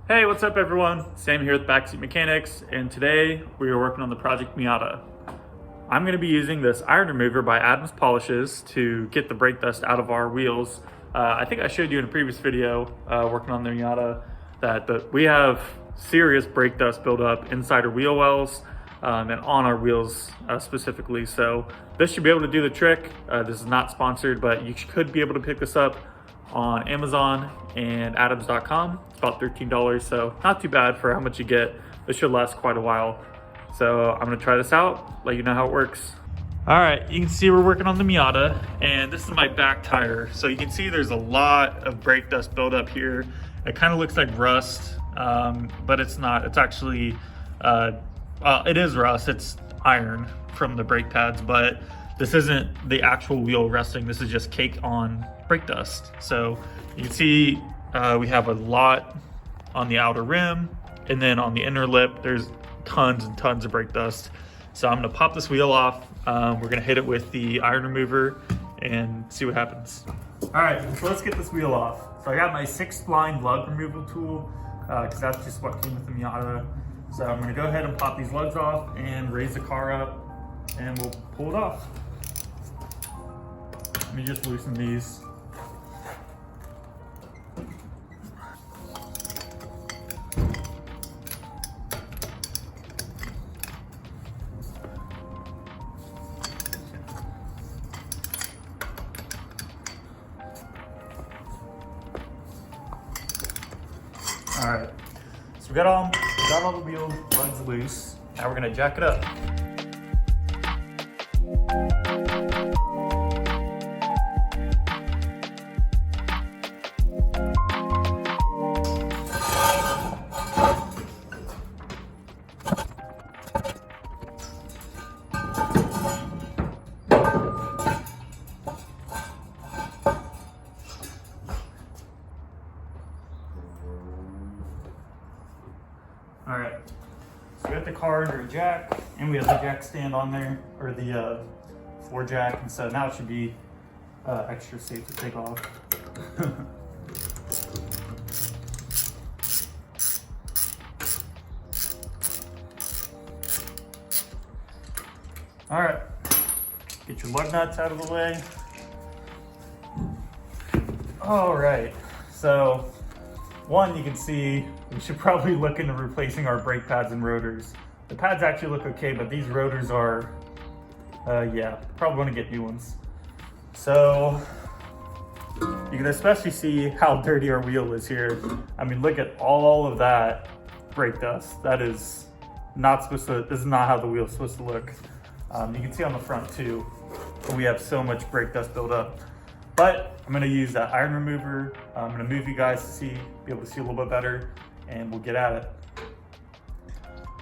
Hey, what's up everyone? Sam here with Backseat Mechanics, and today we are working on the Project Miata. I'm going to be using this iron remover by Adams Polishes to get the brake dust out of our wheels. I think I showed you in a previous video working on the Miata that we have serious brake dust buildup inside our wheel wells and on our wheels specifically. So this should be able to do the trick. This is not sponsored, but you could be able to pick this up on Amazon and Adams.com. It's about $13, so not too bad for how much you get. This should last quite a while. So I'm gonna try this out, let you know how it works. All right, you can see we're working on the Miata, and this is my back tire. So you can see there's a lot of brake dust buildup here. It kind of looks like rust, but it's not. It's actually, it is rust. It's iron from the brake pads, but this isn't the actual wheel rusting. This is just cake on brake dust. So you can see we have a lot on the outer rim, and then on the inner lip, there's tons and tons of brake dust. So I'm gonna pop this wheel off. We're gonna hit it with the iron remover and see what happens. All right, so let's get this wheel off. So I got my 6-spline lug removal tool, because that's just what came with the Miata. So I'm gonna go ahead and pop these lugs off and raise the car up, and we'll pull it off. Let me just loosen these. All right, so we got all the wheel lugs loose. Now we're gonna jack it up. All right, so we got the car under a jack, and we have the jack stand on there, or the floor jack, and so now it should be extra safe to take off. All right, get your lug nuts out of the way. All right, so one, you can see we should probably look into replacing our brake pads and rotors. The pads actually look okay, but these rotors are, yeah, probably want to get new ones. So you can especially see how dirty our wheel is here. I mean, look at all of that brake dust. That is not supposed to, this is not how the wheel is supposed to look. You can see on the front too, we have so much brake dust buildup. But I'm gonna use that iron remover. I'm gonna move you guys to be able to see a little bit better, and we'll get at it.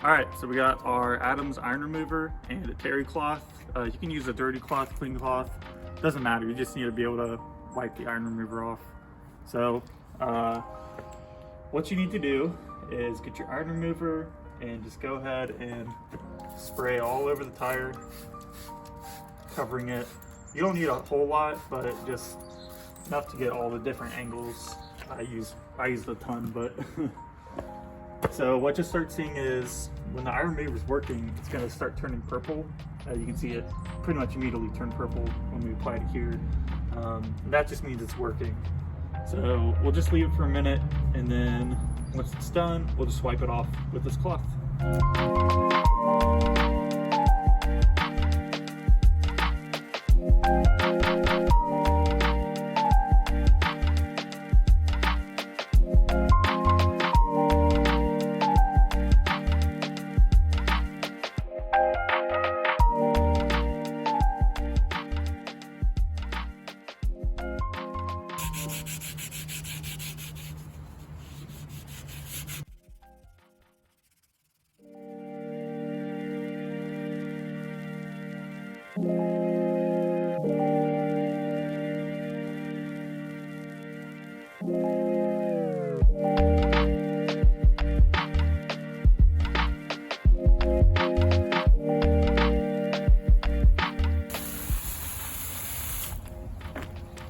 All right, so we got our Adams iron remover and a terry cloth. You can use a dirty cloth, clean cloth. Doesn't matter, you just need to be able to wipe the iron remover off. So what you need to do is get your iron remover and just go ahead and spray all over the tire, covering it. You don't need a whole lot, but just enough to get all the different angles. I use a ton, but so what you'll start seeing is when the iron remover is working, it's going to start turning purple. You can see it pretty much immediately turn purple when we apply it here. That just means it's working. So we'll just leave it for a minute, and then once it's done, we'll just wipe it off with this cloth.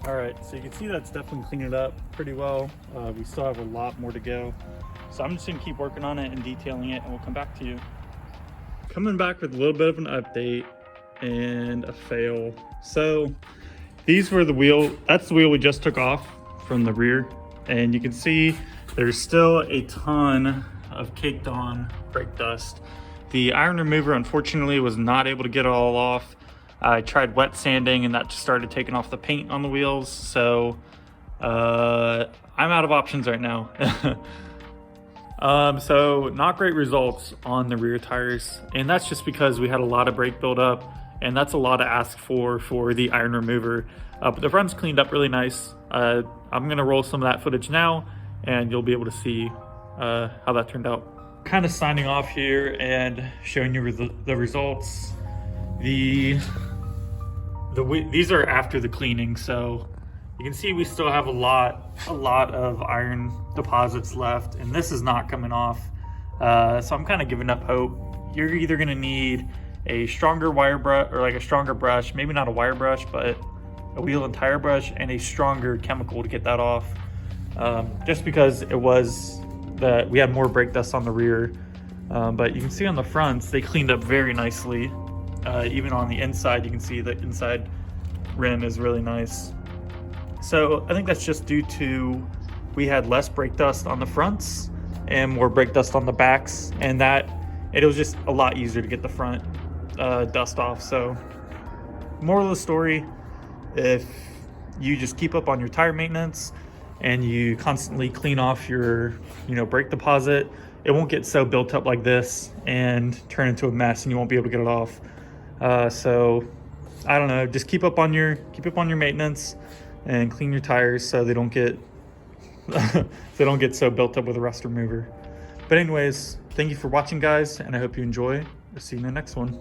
All right, so you can see that's definitely cleaned it up pretty well. We still have a lot more to go. So I'm just gonna keep working on it and detailing it, and we'll come back to you. Coming back with a little bit of an update and a fail. So these were the wheel, that's the wheel we just took off from the rear. And you can see there's still a ton of caked on brake dust. The iron remover unfortunately was not able to get it all off. I tried wet sanding and that just started taking off the paint on the wheels. So I'm out of options right now. So not great results on the rear tires, and that's just because we had a lot of brake buildup, and that's a lot to ask for the iron remover. But the front's cleaned up really nice. I'm gonna roll some of that footage now, and you'll be able to see how that turned out. Kind of signing off here and showing you the results. These are after the cleaning, so you can see we still have a lot of iron deposits left, and this is not coming off. So I'm kind of giving up hope. You're either gonna need a stronger wire brush, or like a stronger brush, maybe not a wire brush, but a wheel and tire brush, and a stronger chemical to get that off. Just because it was that we had more brake dust on the rear. But you can see on the fronts, they cleaned up very nicely. Even on the inside, you can see the inside rim is really nice. So I think that's just due to we had less brake dust on the fronts and more brake dust on the backs, and that it was just a lot easier to get the front dust off. So moral of the story, if you just keep up on your tire maintenance and you constantly clean off your brake deposit, it won't get so built up like this and turn into a mess, and you won't be able to get it off. So I don't know, just keep up on your maintenance and clean your tires so they don't get so built up with a rust remover. But anyways, thank you for watching, guys, and I hope you enjoy. I'll see you in the next one.